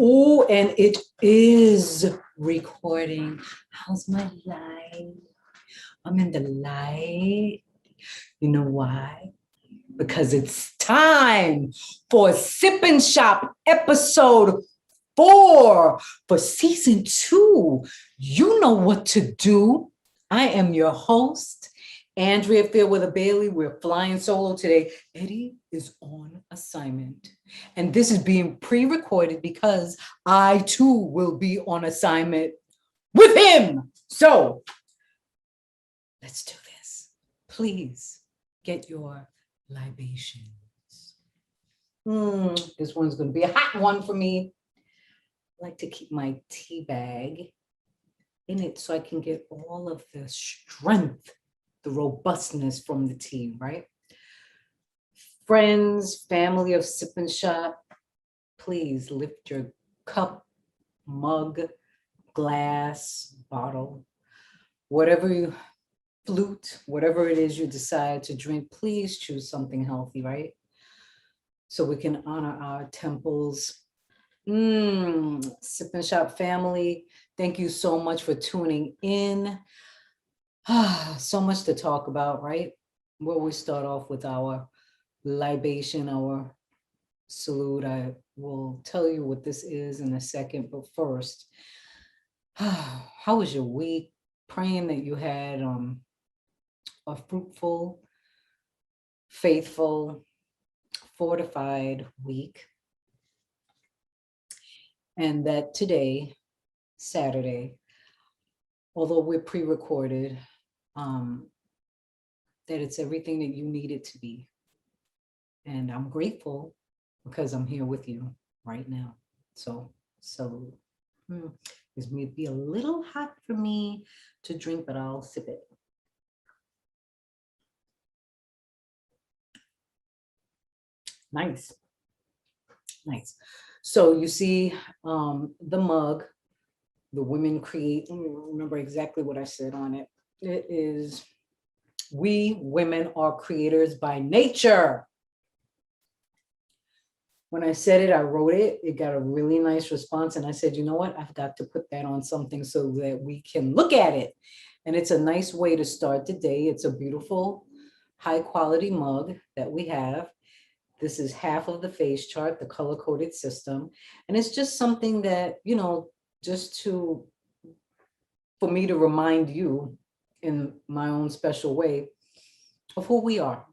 Oh, and it is recording. How's my light? I'm in the light. You know why? Because it's time for Sip and Shop episode 4 for season 2. You know what to do. I am your host, Andrea Fairweather Bailey. We're flying solo today. Eddie is on assignment. And this is being pre-recorded because I too will be on assignment with him. So let's do this. Please get your libations. This one's going to be a hot one for me. I like to keep my tea bag in it so I can get all of the strength, the robustness from the tea, right? Friends, family of Sip and Shop, please lift your cup, mug, glass, bottle, whatever you, flute, whatever it is you decide to drink, please choose something healthy, right? So we can honor our temples. Sip and Shop family, thank you so much for tuning in. So much to talk about, right? Well, we start off with our libation, our salute. I will tell you what this is in a second, but first, how was your week? Praying that you had a fruitful, faithful, fortified week. And that today, Saturday, although we're pre-recorded, that it's everything that you need it to be. And I'm grateful because I'm here with you right now. So this may be a little hot for me to drink, but I'll sip it. Nice. So you see the mug, the women create, let me remember exactly what I said on it. It is, we women are creators by nature. When I said it, I wrote it, it got a really nice response. And I said, you know what, I've got to put that on something so that we can look at it. And it's a nice way to start the day. It's a beautiful, high quality mug that we have. This is half of the phase chart, the color coded system. And it's just something that, you know, just for me to remind you in my own special way of who we are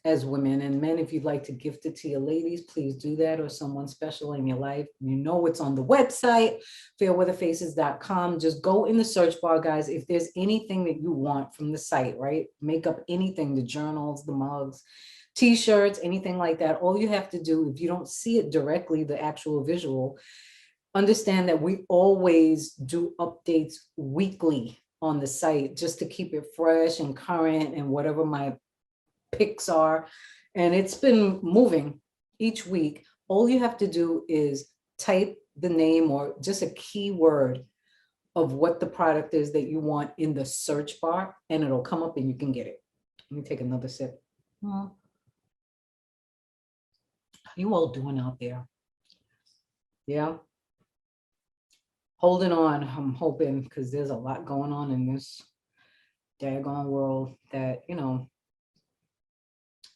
as women. And men, if you'd like to gift it to your ladies, please do that, or someone special in your life. You know it's on the website, fairweatherfaces.com. Just go in the search bar, guys. If there's anything that you want from the site, right? Makeup, anything, the journals, the mugs, t-shirts, anything like that. All you have to do, if you don't see it directly, the actual visual, understand that we always do updates weekly on the site just to keep it fresh and current and whatever my picks are. And it's been moving each week. All you have to do is type the name or just a keyword of what the product is that you want in the search bar, and it'll come up and you can get it. Let me take another sip. How you all doing out there? Yeah. Holding on, I'm hoping, because there's a lot going on in this daggone world that, you know,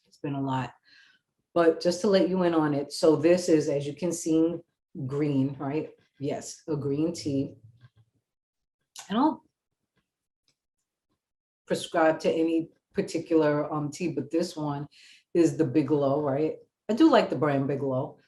it's been a lot. But just to let you in on it, so this is, as you can see, green, right? Yes, a green tea. I don't prescribe to any particular tea, but this one is the Bigelow, right? I do like the brand Bigelow.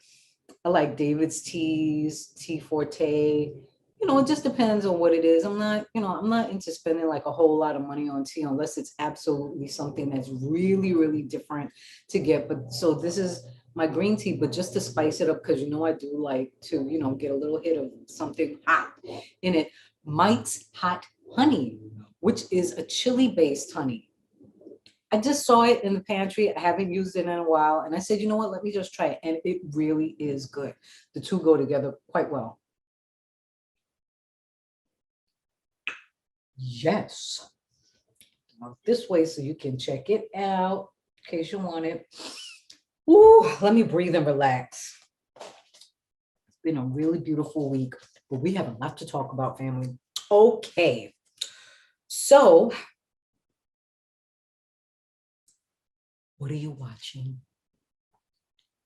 I like David's teas, Tea Forte. You know, it just depends on what it is. I'm not into spending like a whole lot of money on tea unless it's absolutely something that's really, really different to get. But so this is my green tea, but just to spice it up, because you know I do like to, you know, get a little hit of something hot in it. Mike's Hot Honey, which is a chili-based honey. I just saw it in the pantry. I haven't used it in a while. And I said, you know what, let me just try it. And it really is good. The two go together quite well. Yes. This way so you can check it out in case you want it. Ooh, let me breathe and relax. been a really beautiful week, but we have a lot to talk about, family. Okay, so what are you watching?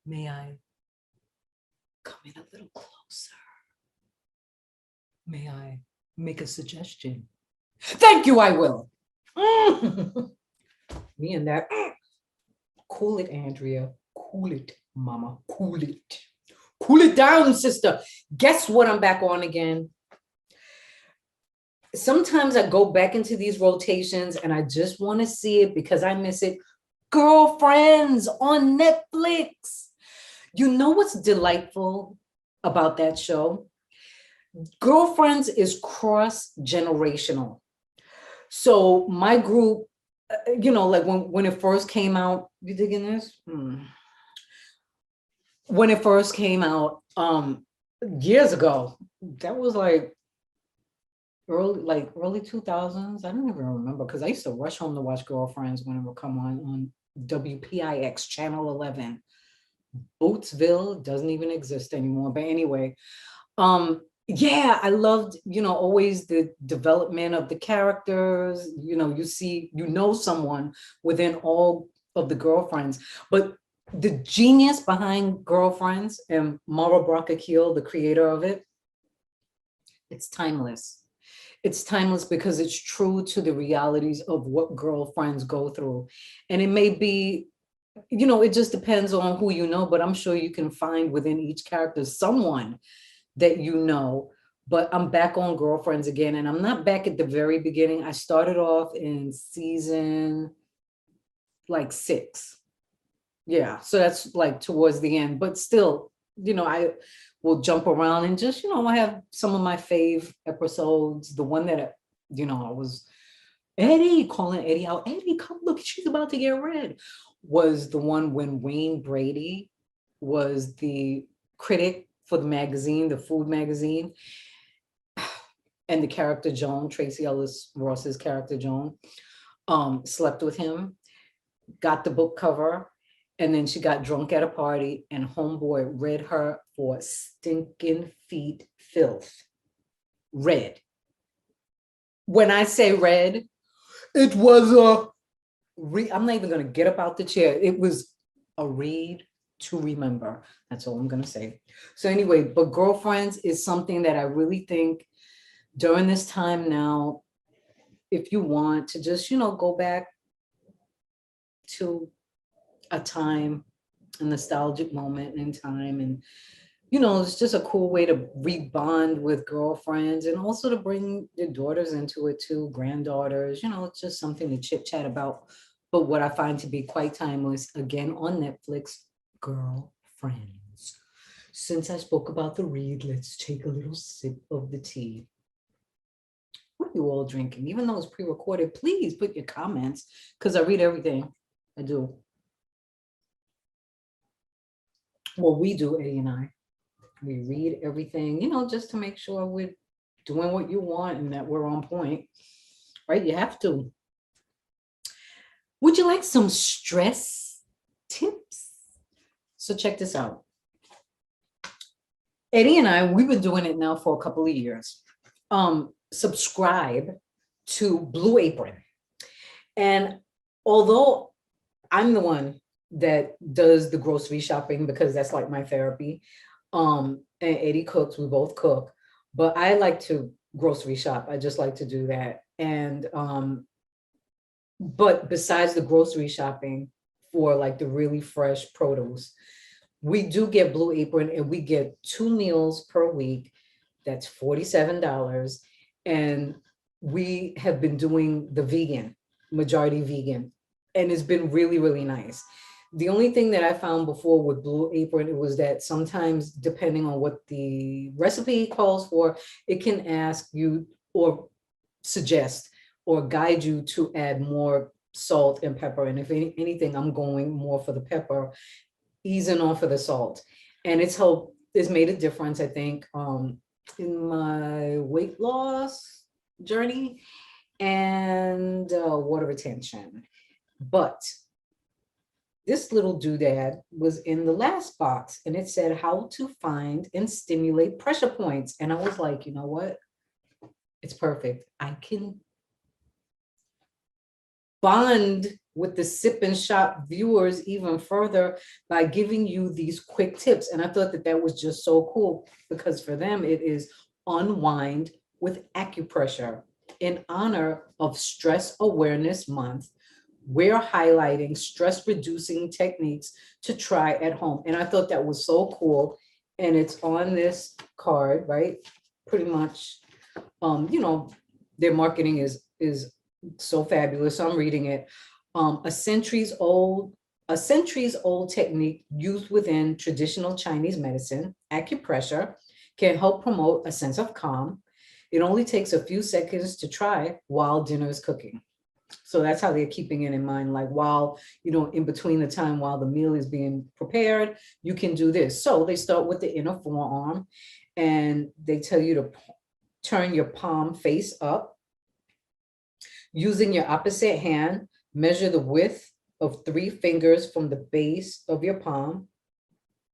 May I come in a little closer? May I make a suggestion? Thank you, I will. Me and that. Cool it, Andrea. Cool it, mama. Cool it. Cool it down, sister. Guess what? I'm back on again. Sometimes I go back into these rotations and I just want to see it because I miss it. Girlfriends on Netflix. You know what's delightful about that show? Girlfriends is cross-generational. So my group, like when it first came out, you digging this? When it first came out, years ago, that was like early 2000s. I don't even remember because I used to rush home to watch Girlfriends when it would come on WPIX channel 11. Bootsville doesn't even exist anymore. But anyway, yeah, I loved, always the development of the characters. You know someone within all of the Girlfriends, but the genius behind Girlfriends and Mara Brock Akil, the creator of it, it's timeless. It's timeless because it's true to the realities of what girlfriends go through. And it may be, it just depends on who you know, but I'm sure you can find within each character someone that you know. But I'm back on Girlfriends again, and I'm not back at the very beginning. I started off in season like 6. Yeah, so that's like towards the end, but still, I will jump around and just, I have some of my fave episodes. The one that, I was Eddie calling Eddie out. Eddie, come look, she's about to get red. Was the one when Wayne Brady was the critic for the magazine, the food magazine. And the character Joan, Tracy Ellis Ross's character Joan, slept with him, got the book cover, and then she got drunk at a party and homeboy read her for stinking feet filth. Read. When I say read, it was I'm not even going to get up out the chair. It was a read to remember. That's all I'm going to say. So anyway, but Girlfriends is something that I really think during this time now, if you want to just, go back to a time, a nostalgic moment in time, and it's just a cool way to rebond with girlfriends and also to bring your daughters into it too, granddaughters. It's just something to chit chat about. But what I find to be quite timeless, again on Netflix, Girlfriends. Since I spoke about the read, let's take a little sip of the tea. What are you all drinking? Even though it's pre-recorded, please put your comments because I read everything. I do. Well, we do, Eddie and I. We read everything, just to make sure we're doing what you want and that we're on point, right? You have to. Would you like some stress tips? So check this out. Eddie and I, we've been doing it now for a couple of years. Subscribe to Blue Apron. And although I'm the one that does the grocery shopping because that's like my therapy, and Eddie cooks, we both cook, but I like to grocery shop. I just like to do that. And but besides the grocery shopping for like the really fresh produce, we do get Blue Apron and we get 2 meals per week. That's $47. And we have been doing the vegan, majority vegan, and it's been really, really nice. The only thing that I found before with Blue Apron, it was that sometimes depending on what the recipe calls for, it can ask you or suggest or guide you to add more salt and pepper. And if anything, I'm going more for the pepper, easing off of the salt. And it's made a difference, I think, in my weight loss journey and water retention. But this little doodad was in the last box, and it said how to find and stimulate pressure points. And I was like, you know what? It's perfect. I can bond with the sip and shop viewers even further by giving you these quick tips. And I thought that that was just so cool, because for them, it is unwind with acupressure in honor of Stress Awareness Month. We're highlighting stress reducing techniques to try at home. And I thought that was so cool. And it's on this card, right? Pretty much, you know, their marketing is so fabulous. So I'm reading it. A centuries old technique used within traditional Chinese medicine, acupressure, can help promote a sense of calm. It only takes a few seconds to try while dinner is cooking. So that's how they're keeping it in mind. Like while, in between the time while the meal is being prepared, you can do this. So they start with the inner forearm, and they tell you to turn your palm face up. Using your opposite hand, measure the width of 3 fingers from the base of your palm.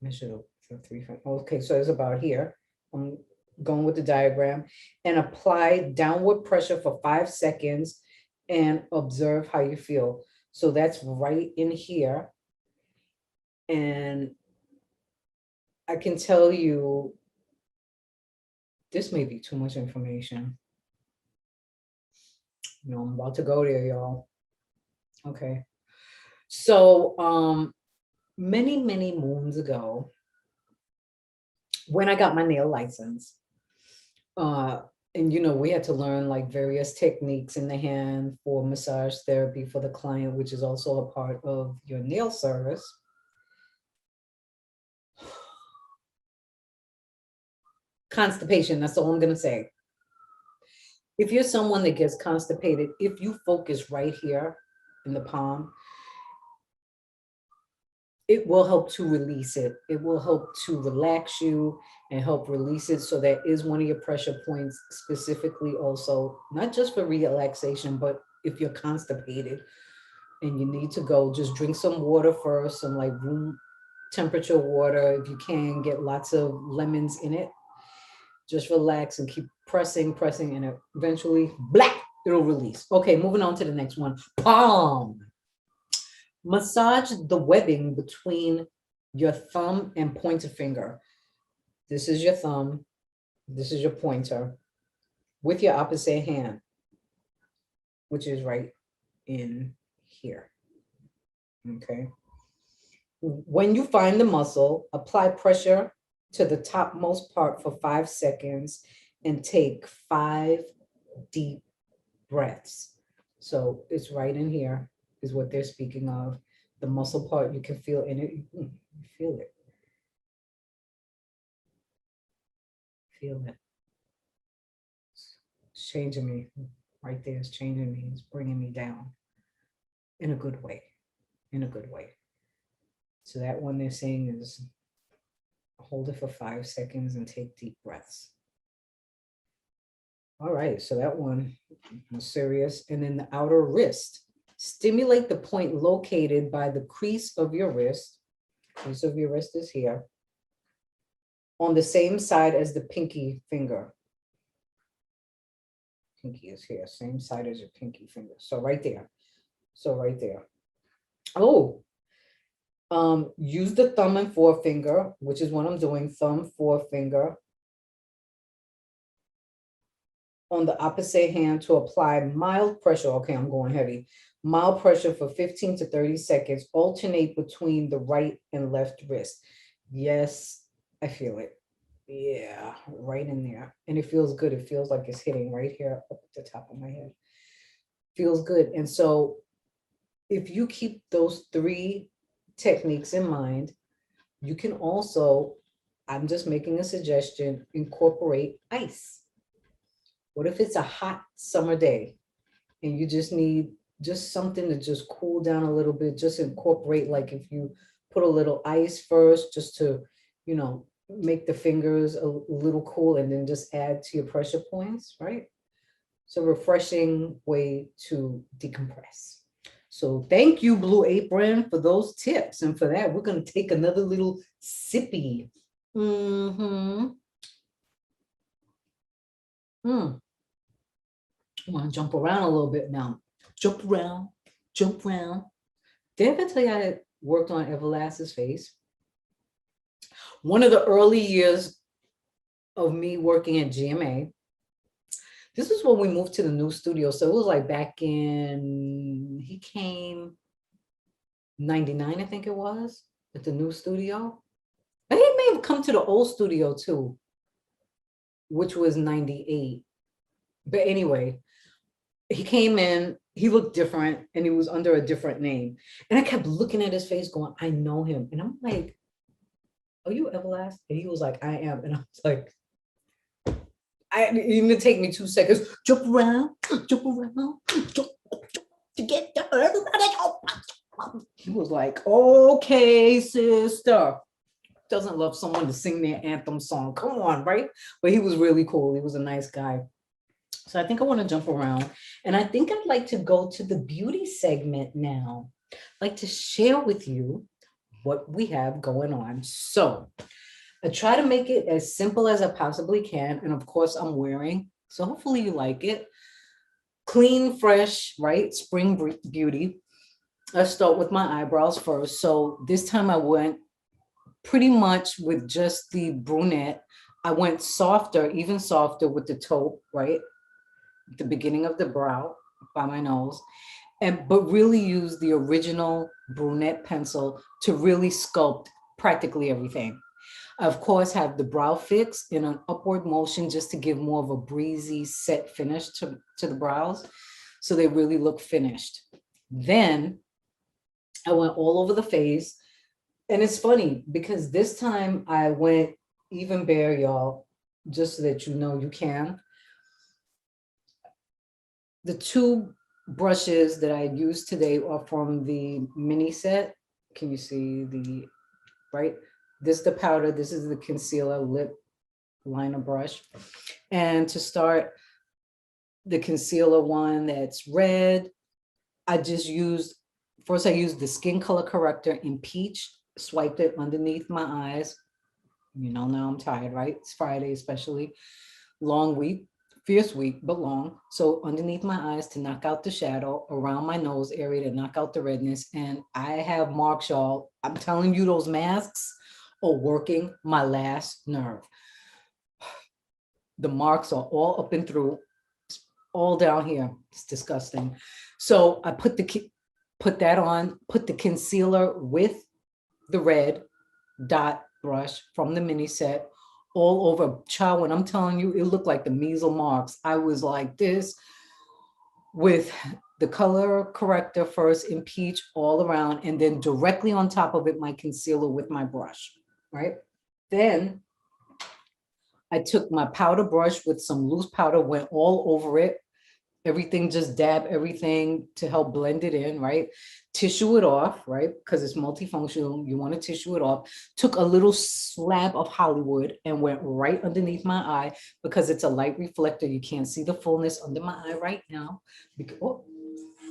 Measure the 3 fingers. Okay, so it's about here. I'm going with the diagram. And apply downward pressure for 5 seconds and observe how you feel. So that's right in here. And I can tell you, this may be too much information. I'm about to go there, y'all. Okay. So many, many moons ago, when I got my nail license, and we had to learn like various techniques in the hand for massage therapy for the client, which is also a part of your nail service. Constipation, that's all I'm going to say. If you're someone that gets constipated, if you focus right here in the palm, it will help to release it. It will help to relax you and help release it. So that is one of your pressure points, specifically also, not just for relaxation, but if you're constipated and you need to go, just drink some water first, some like room temperature water. If you can, get lots of lemons in it. Just relax and keep pressing, and eventually, black, it'll release. Okay, moving on to the next one. Palm. Massage the webbing between your thumb and pointer finger. This is your thumb. This is your pointer. With your opposite hand, which is right in here. Okay. When you find the muscle, apply pressure to the topmost part for 5 seconds and take 5 deep breaths. So it's right in here is what they're speaking of. The muscle part, you can feel in it. You feel it. Feel it. It's changing me. Right there, it's changing me. It's bringing me down in a good way. In a good way. So that one they're saying is hold it for 5 seconds and take deep breaths. All right, so that one was serious. And then the outer wrist. Stimulate the point located by the crease of your wrist. Crease of your wrist is here. On the same side as the pinky finger. Pinky is here, same side as your pinky finger. So right there. So right there. Oh, use the thumb and forefinger, which is what I'm doing, thumb, forefinger, on the opposite hand to apply mild pressure. Okay, I'm going heavy. Mild pressure for 15 to 30 seconds. Alternate between the right and left wrist. Yes, I feel it. Yeah, right in there. And it feels good. It feels like it's hitting right here up at the top of my head. Feels good. And so if you keep those 3 techniques in mind, you can also, I'm just making a suggestion, incorporate ice. What if it's a hot summer day and you just need just something to just cool down a little bit? Just incorporate, like if you put a little ice first, just to, make the fingers a little cool, and then just add to your pressure points, right? It's a refreshing way to decompress. So thank you, Blue Apron, for those tips. And for that, we're going to take another little sippy. Mm-hmm. I want to jump around a little bit now. Jump around, jump around. Did I ever tell you I worked on Everlast's face? One of the early years of me working at GMA, this was when we moved to the new studio. So it was like back in, he came 99, I think it was, at the new studio. But he may have come to the old studio too, which was 98. But anyway, he came in, he looked different and he was under a different name. And I kept looking at his face going, I know him. And I'm like, are you Everlast? And he was like, I am. And I was like, it even take me 2 seconds. Jump around, jump around, jump to get everybody. He was like, okay, sister. Doesn't love someone to sing their anthem song. Come on, right? But he was really cool. He was a nice guy. So I think I want to jump around. And I think I'd like to go to the beauty segment now. I'd like to share with you what we have going on. So I try to make it as simple as I possibly can. And of course, I'm wearing, so hopefully you like it. Clean, fresh, right? Spring beauty. Let's start with my eyebrows first. So this time I went pretty much with just the brunette. I went softer, even softer with the taupe, right? The beginning of the brow by my nose. But really use the original brunette pencil to really sculpt practically everything. I, of course, have the brow fix in an upward motion just to give more of a breezy set finish to the brows. So they really look finished. Then I went all over the face. And it's funny because this time I went even bare, y'all, just so that you know you can. The two brushes that I used today are from the mini set. Can you see the, right? This is the powder, this is the concealer lip liner brush. And to start the concealer one that's red, I just used, first I used the skin color corrector in peach, swiped it underneath my eyes. You know, now I'm tired, right? It's Friday, especially. Long week, fierce week, but long. So underneath my eyes to knock out the shadow, around my nose area to knock out the redness. And I have marks, y'all. I'm telling you, those masks are working my last nerve. The marks are all up and through, all down here. It's disgusting. So I put that on, put the concealer with the red dot brush from the mini set all over. Child, when I'm telling you, it looked like the measles marks. I was like this with the color corrector first in peach all around, and then directly on top of it, my concealer with my brush, right? Then I took my powder brush with some loose powder, went all over it. Everything, just dab everything to help blend it in, right? Tissue it off, right? Because it's multifunctional, you want to tissue it off. Took a little slab of Hollywood and went right underneath my eye because it's a light reflector. You can't see the fullness under my eye right now. Oh,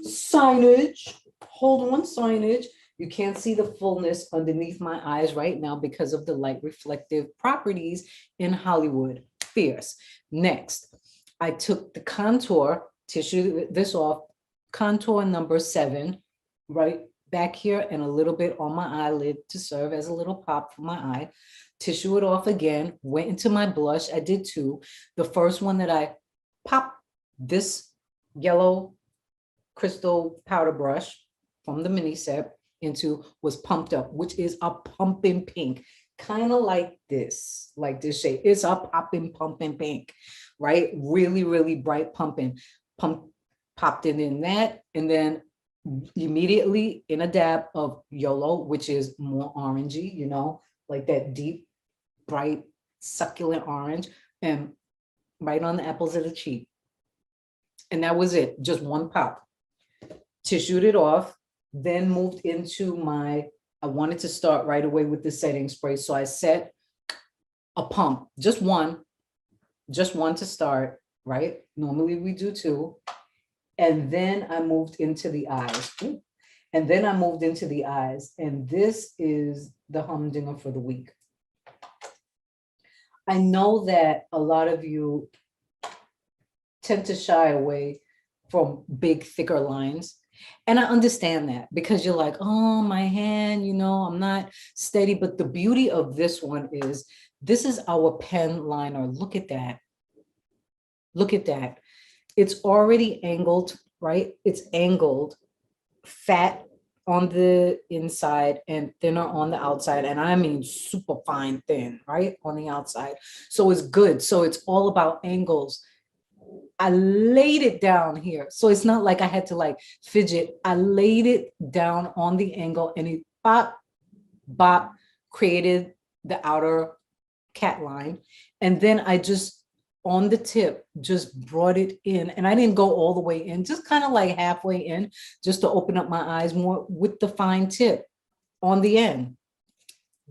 signage, hold on, signage. You can't see the fullness underneath my eyes right now because of the light reflective properties in Hollywood. Fierce. Next, I took the contour, tissue this off, contour number 7, right back here and a little bit on my eyelid to serve as a little pop for my eye. Tissue it off again, went into my blush. I did 2. The first one that I popped this yellow crystal powder brush from the mini set into was Pumped Up, which is a pumping pink, kind of like this shade. It's a pumping pink, right? Really, really bright pumping. Popped it in that, and then immediately in a dab of YOLO, which is more orangey, you know, like that deep, bright, succulent orange, and right on the apples of the cheek. And that was it, just one pop. Tissued it off, then moved into I wanted to start right away with the setting spray. So I set a pump, just one to start, right? Normally we do 2. And then I moved into the eyes. Ooh, And then I moved into the eyes, and this is the humdinger for the week. I know that a lot of you tend to shy away from big, thicker lines. And I understand that because you're like, oh, my hand, I'm not steady. But the beauty of this one is this is our pen liner. Look at that. Look at that. It's already angled, right? It's angled, fat on the inside and thinner on the outside. And I mean super fine thin, right? On the outside. So it's good. So it's all about angles. I laid it down here. So it's not like I had to like fidget. I laid it down on the angle and it bop, bop, created the outer cat line. And then I just, on the tip, just brought it in. And I didn't go all the way in, just kind of like halfway in, just to open up my eyes more with the fine tip on the end.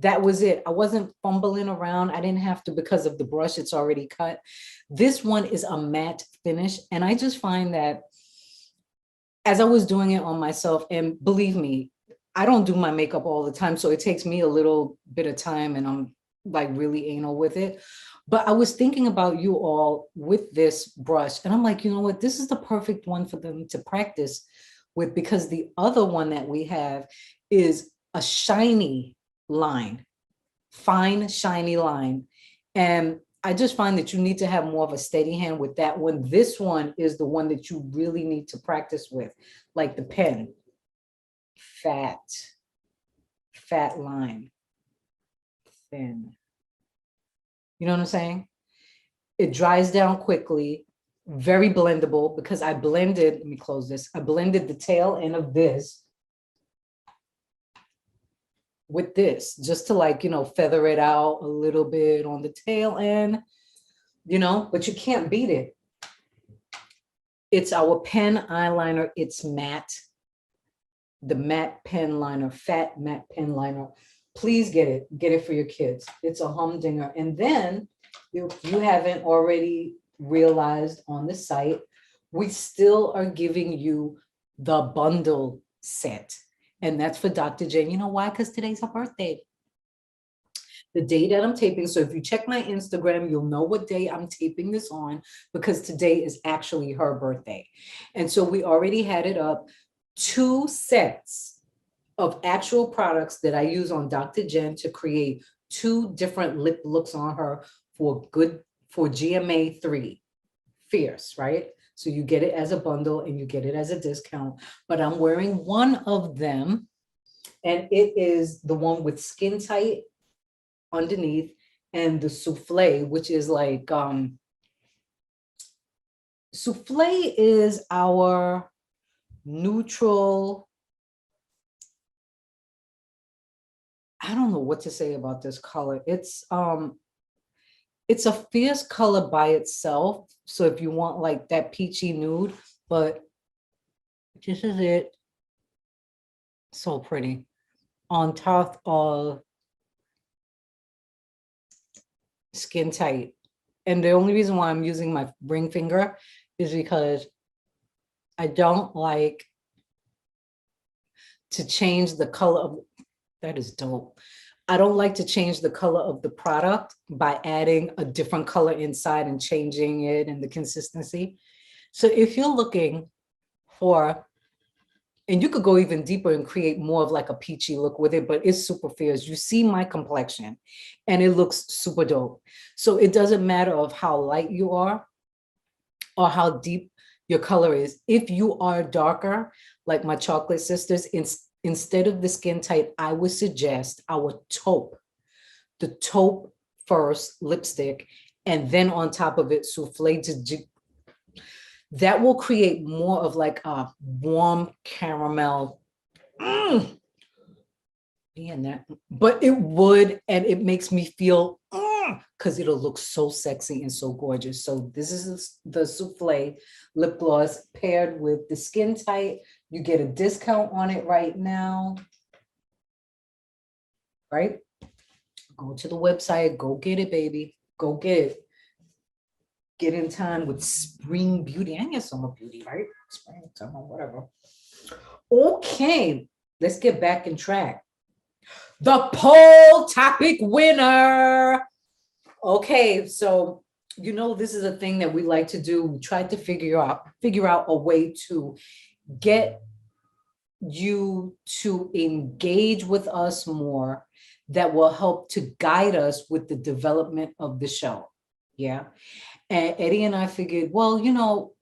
That was it. I wasn't fumbling around. I didn't have to because of the brush. It's already cut. This one is a matte finish. And I just find that as I was doing it on myself, and believe me, I don't do my makeup all the time. So it takes me a little bit of time and I'm like really anal with it. But I was thinking about you all with this brush. And I'm like, you know what? This is the perfect one for them to practice with, because the other one that we have is a shiny line, fine, shiny line. And I just find that you need to have more of a steady hand with that one. This one is the one that you really need to practice with, like the pen. Fat line, thin. You know what I'm saying? It dries down quickly, very blendable because I blended, let me close this. I blended the tail end of this with this, just to like, feather it out a little bit on the tail end, but you can't beat it. It's our pen eyeliner. It's matte. The matte pen liner, fat matte pen liner. Please get it for your kids. It's a humdinger. And then if you haven't already realized on the site, we still are giving you the bundle set. And that's for Dr. Jen. You know why? Because today's her birthday. The day that I'm taping. So if you check my Instagram, you'll know what day I'm taping this on, because today is actually her birthday. And so we already had it up. 2 sets of actual products that I use on Dr. Jen to create 2 different lip looks on her for GMA 3 Fierce, right? So you get it as a bundle and you get it as a discount, but I'm wearing one of them, and it is the one with skin tight underneath and the souffle, which is like, souffle is our neutral. I don't know what to say about this color. It's a fierce color by itself. So if you want like that peachy nude, but this is it. So pretty. On top of skin tight. And the only reason why I'm using my ring finger is because I don't like to change the color of, that is dope. I don't like to change the color of the product by adding a different color inside and changing it and the consistency. So if you're looking for, and you could go even deeper and create more of like a peachy look with it, but it's super fierce. You see my complexion and it looks super dope. So it doesn't matter of how light you are or how deep your color is. If you are darker, like my chocolate sisters, instead of the skin tight, I would suggest our taupe, the taupe first lipstick, and then on top of it, souffle. That will create more of like a warm caramel. And that, but it would, and it makes me feel, because it'll look so sexy and so gorgeous. So this is the souffle lip gloss paired with the skin tight. You get a discount on it right now, right? Go to the website, go get it, baby. Go get it. Get in time with spring beauty and your summer beauty, right? Spring, summer, whatever. Okay, let's get back in track. The poll topic winner. Okay, so this is a thing that we like to do. We try to figure out a way to get you to engage with us more that will help to guide us with the development of the show. Yeah. And Eddie and I figured, well,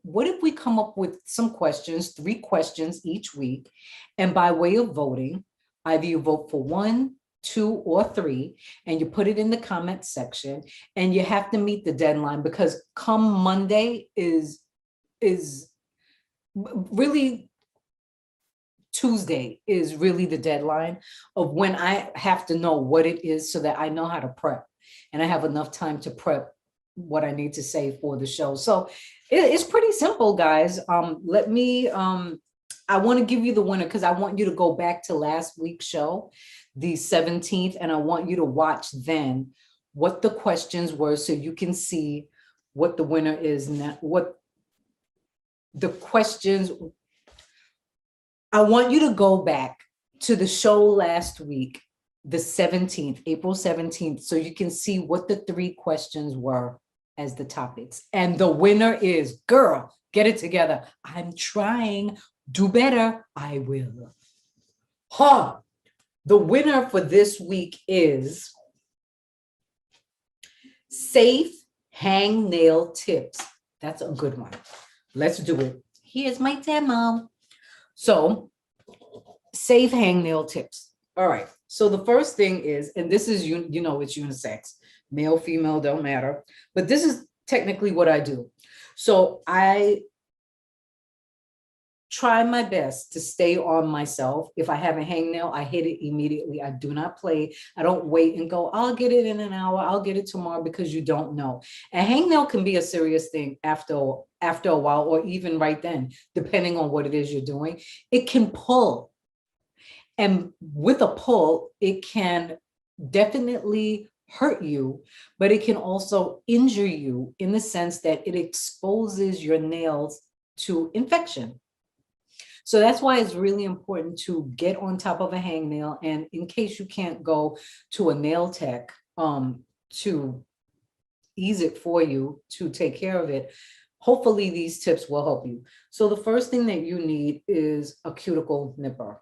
what if we come up with some questions, 3 questions each week, and by way of voting, either you vote for 1, 2, or 3, and you put it in the comment section, and you have to meet the deadline because come Monday is really Tuesday is really the deadline of when I have to know what it is so that I know how to prep and I have enough time to prep what I need to say for the show. So it's pretty simple, guys. I want to give you the winner because I want you to go back to last week's show, the 17th, and I want you to watch then what the questions were so you can see what the winner is now, what the questions. I want you to go back to the show last week, the 17th, April 17th, so you can see what the 3 questions were as the topics. And the winner is, girl, get it together. I'm trying, do better, I will. The winner for this week is safe hangnail tips. That's a good one. Let's do it. Here's my demo. So, safe hangnail tips. All right. So the first thing is, and this is, it's unisex, male, female, don't matter. But this is technically what I do. So I try my best to stay on myself. If I have a hangnail, I hit it immediately. I do not play. I don't wait and go, I'll get it in an hour. I'll get it tomorrow, because you don't know. A hangnail can be a serious thing after a while, or even right then, depending on what it is you're doing. It can pull. And with a pull, it can definitely hurt you, but it can also injure you in the sense that it exposes your nails to infection. So that's why it's really important to get on top of a hangnail. And in case you can't go to a nail tech to ease it for you, to take care of it, hopefully these tips will help you. So the first thing that you need is a cuticle nipper,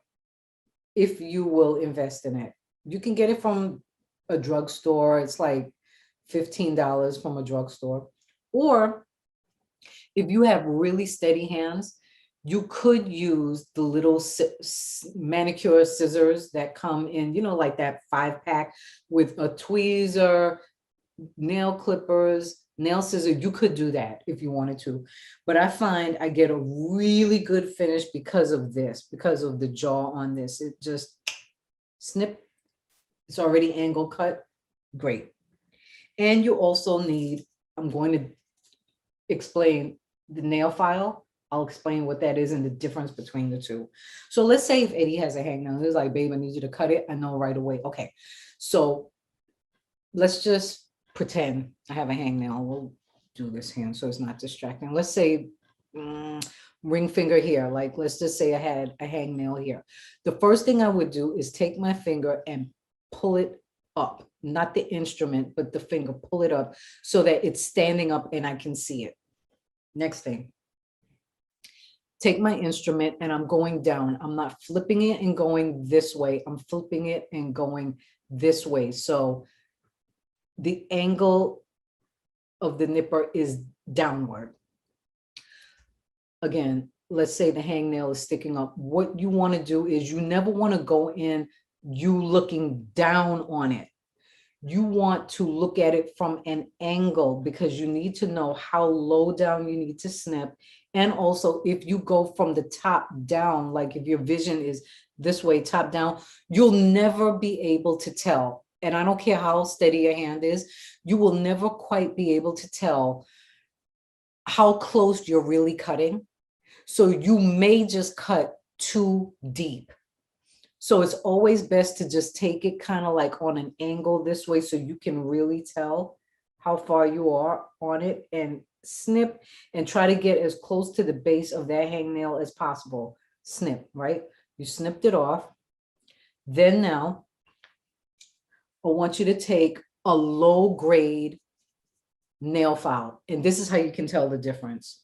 if you will invest in it. You can get it from a drugstore. It's like $15 from a drugstore. Or if you have really steady hands, you could use the little manicure scissors that come in, like that 5-pack with a tweezer, nail clippers, nail scissors. You could do that if you wanted to. But I find I get a really good finish because of this, because of the jaw on this. It just snip. It's already angle cut. Great. And you also need, I'm going to explain the nail file. I'll explain what that is and the difference between the two. So let's say if Eddie has a hangnail, he's like, babe, I need you to cut it. I know right away. Okay. So let's just pretend I have a hangnail. We'll do this hand so it's not distracting. Let's say ring finger here. Like, let's just say I had a hangnail here. The first thing I would do is take my finger and pull it up, not the instrument, but the finger, pull it up so that it's standing up and I can see it. Next thing, take my instrument and I'm going down. I'm not flipping it and going this way. I'm flipping it and going this way. So the angle of the nipper is downward. Again, let's say the hangnail is sticking up. What you want to do is you never want to go in you looking down on it. You want to look at it from an angle because you need to know how low down you need to snip. And also if you go from the top down, like if your vision is this way, top down, you'll never be able to tell. And I don't care how steady your hand is, you will never quite be able to tell how close you're really cutting. So you may just cut too deep. So it's always best to just take it kind of like on an angle this way so you can really tell how far you are on it, and snip and try to get as close to the base of that hangnail as possible. snip, right? You snipped it off. Then now, I want you to take a low grade nail file. And this is how you can tell the difference.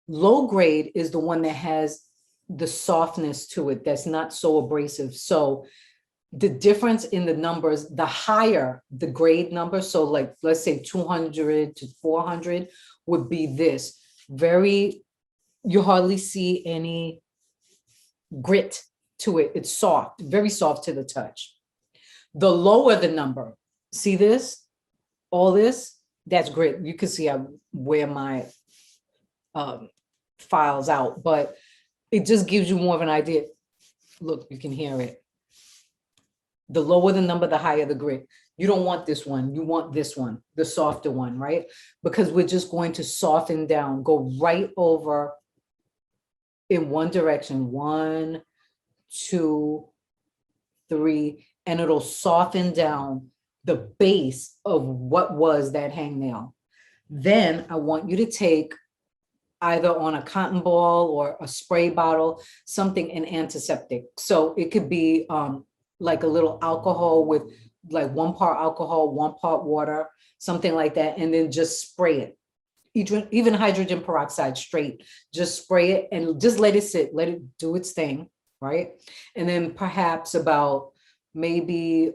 Low grade is the one that has the softness to it, that's not so abrasive. So the difference in the numbers, the higher the grade number, so like, let's say 200 to 400 would be this. You hardly see any grit to it. It's soft, very soft to the touch. The lower the number, see this, all this, that's grit. You can see I wear my files out, but it just gives you more of an idea. Look, you can hear it. The lower the number, the higher the grit. You don't want this one. You want this one, the softer one, right? Because we're just going to soften down, go right over in one direction, 1, 2, 3, and it'll soften down the base of what was that hangnail. Then I want you to take either on a cotton ball or a spray bottle, something, an antiseptic. So it could be like a little alcohol with like 1 part alcohol, 1 part water, something like that. And then just spray it. Even hydrogen peroxide straight, just spray it and just let it sit, let it do its thing, right? And then perhaps about maybe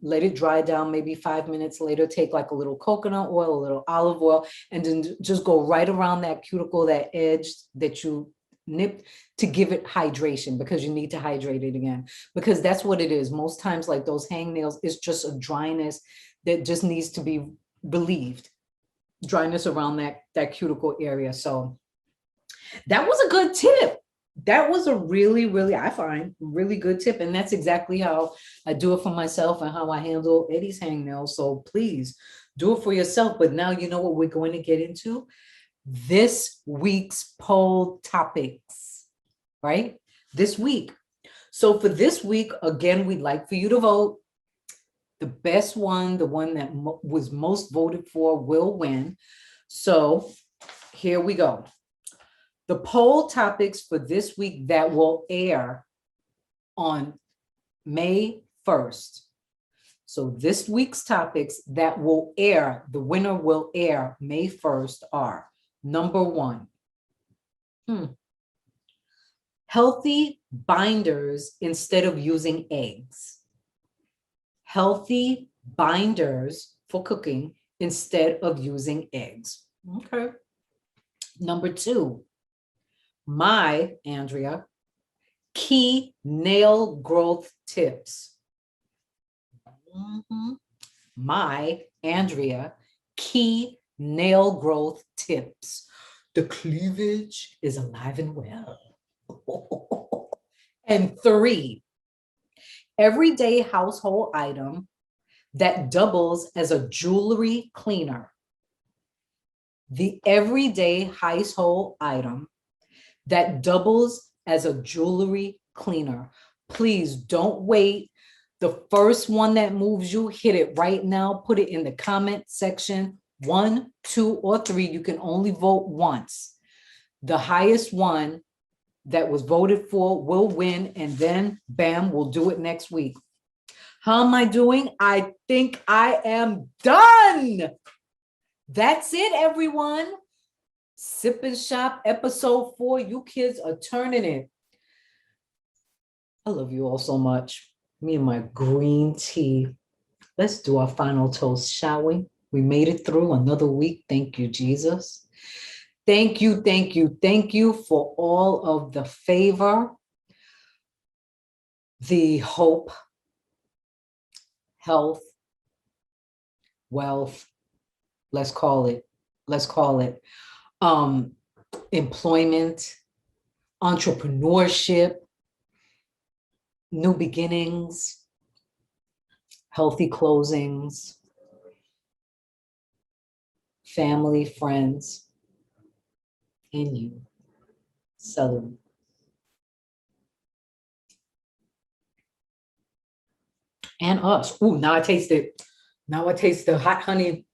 let it dry down, maybe 5 minutes later, take like a little coconut oil, a little olive oil, and then just go right around that cuticle, that edge that you nipped, to give it hydration, because you need to hydrate it again, because that's what it is. Most times, like those hangnails, it's just a dryness that just needs to be relieved. Dryness around that cuticle area. So that was a good tip. That was a really, really, I find, really good tip. And that's exactly how I do it for myself and how I handle Eddie's hangnails. So please do it for yourself. But now you know what we're going to get into. This week's poll topics, right? This week. So for this week, again, we'd like for you to vote. The best one, the one that was most voted for, will win. So here we go. The poll topics for this week that will air on May 1st. So this week's topics that will air, the winner will air May 1st are: number 1, healthy binders instead of using eggs. Healthy binders for cooking instead of using eggs. Okay. Number 2, my, Andrea, key nail growth tips. My, Andrea, key nail growth tips. The cleavage is alive and well. And 3, everyday household item that doubles as a jewelry cleaner. The everyday household item that doubles as a jewelry cleaner. Please don't wait. The first one that moves you, hit it right now. Put it in the comment section. 1, 2, or 3. You can only vote once. The highest one that was voted for will win, and then bam, we'll do it next week. How am I doing? I think I am done. That's it, everyone. Sip and Shop episode 4. You kids are turning it. I love you all so much. Me and my green tea. Let's do our final toast, shall we? We made it through another week. Thank you, Jesus. Thank you, thank you, thank you for all of the favor, the hope, health, wealth, let's call it, employment, entrepreneurship, new beginnings, healthy closings, family, friends, and you. Celebrate. And us. Ooh, now I taste it. Now I taste the hot honey,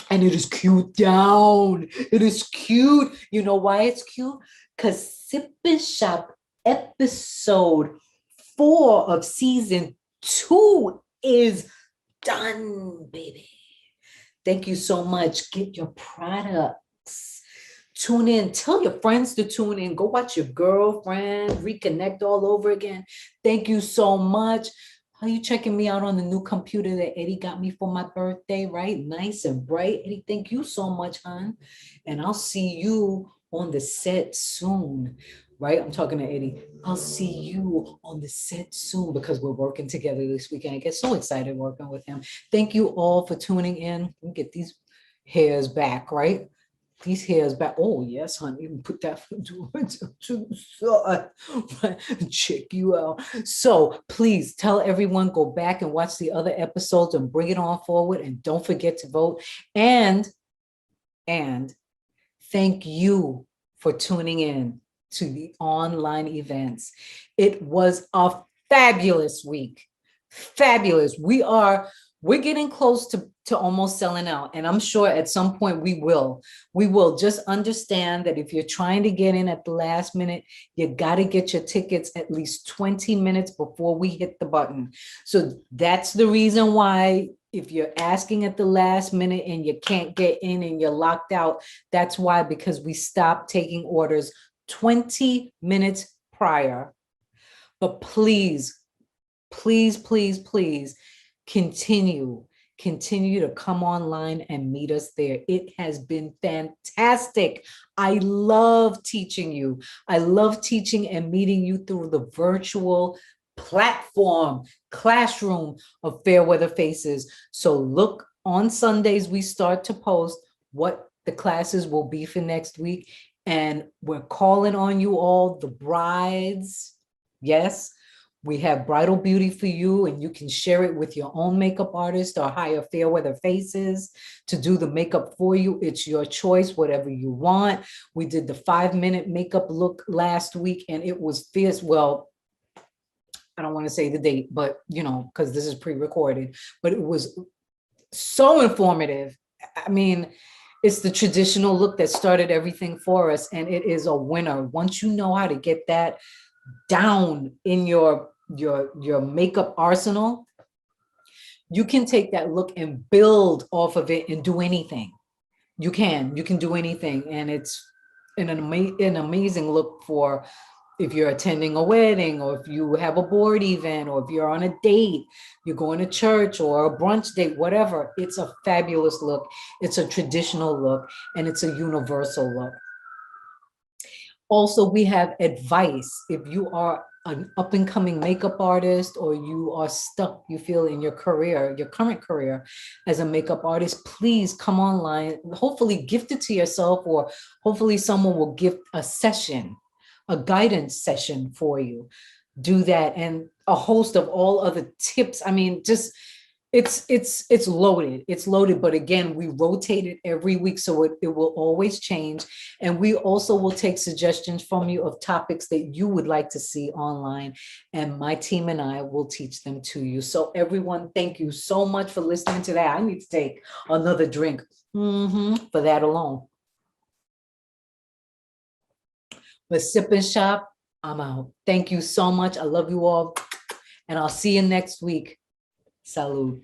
and it is cute down. It is cute. You know why it's cute? because Sip and Shop episode 4 of season 2 is done, baby. Thank you so much. Get your products. Tune in. Tell your friends to tune in. Go watch your girlfriend. Reconnect all over again. Thank you so much. Are you checking me out on the new computer that Eddie got me for my birthday, right? Nice and bright. Eddie, thank you so much, hon. And I'll see you on the set soon, right? I'm talking to Eddie. I'll see you on the set soon because we're working together this weekend. I get so excited working with him. Thank you all for tuning in. Let me get these hairs back, right? These hairs back. Oh, yes, honey. You can put that to the side. Check you out. So please tell everyone, go back and watch the other episodes and bring it on forward. And don't forget to vote. And thank you for tuning in to the online events. It was a fabulous week. Fabulous. We're getting close to almost selling out. And I'm sure at some point we will. We will. Just understand that if you're trying to get in at the last minute, you got to get your tickets at least 20 minutes before we hit the button. So that's the reason why if you're asking at the last minute and you can't get in and you're locked out, that's why, because we stopped taking orders 20 minutes prior. But please, please, please, please continue to come online and meet us there. It has been fantastic. I love teaching you. I love teaching and meeting you through the virtual platform, classroom of Fairweather Faces. So look, on Sundays, we start to post what the classes will be for next week. And we're calling on you all, the brides. Yes, we have bridal beauty for you, and you can share it with your own makeup artist or hire Fairweather Faces to do the makeup for you. It's your choice, whatever you want. We did the 5-minute makeup look last week, and it was fierce. Well, I don't want to say the date, but because this is pre-recorded, but it was so informative. I mean, it's the traditional look that started everything for us, and it is a winner. Once you know how to get that down in your makeup arsenal, you can take that look and build off of it and do anything. You can do anything, and it's an amazing look for if you're attending a wedding, or if you have a board event, or if you're on a date, you're going to church or a brunch date, whatever. It's a fabulous look. It's a traditional look, and it's a universal look. Also, we have advice. If you are an up-and-coming makeup artist, or you are stuck, you feel in your career, your current career as a makeup artist, please come online. Hopefully gift it to yourself, or hopefully someone will gift a session, a guidance session for you. Do that, and a host of all other tips. I mean, just it's loaded, but again, we rotate it every week, so it will always change. And we also will take suggestions from you of topics that you would like to see online, and my team and I will teach them to you. So everyone, thank you so much for listening to that. I need to take another drink for that alone. But Sip and Shop, I'm out. Thank you so much. I love you all, and I'll see you next week. Salud.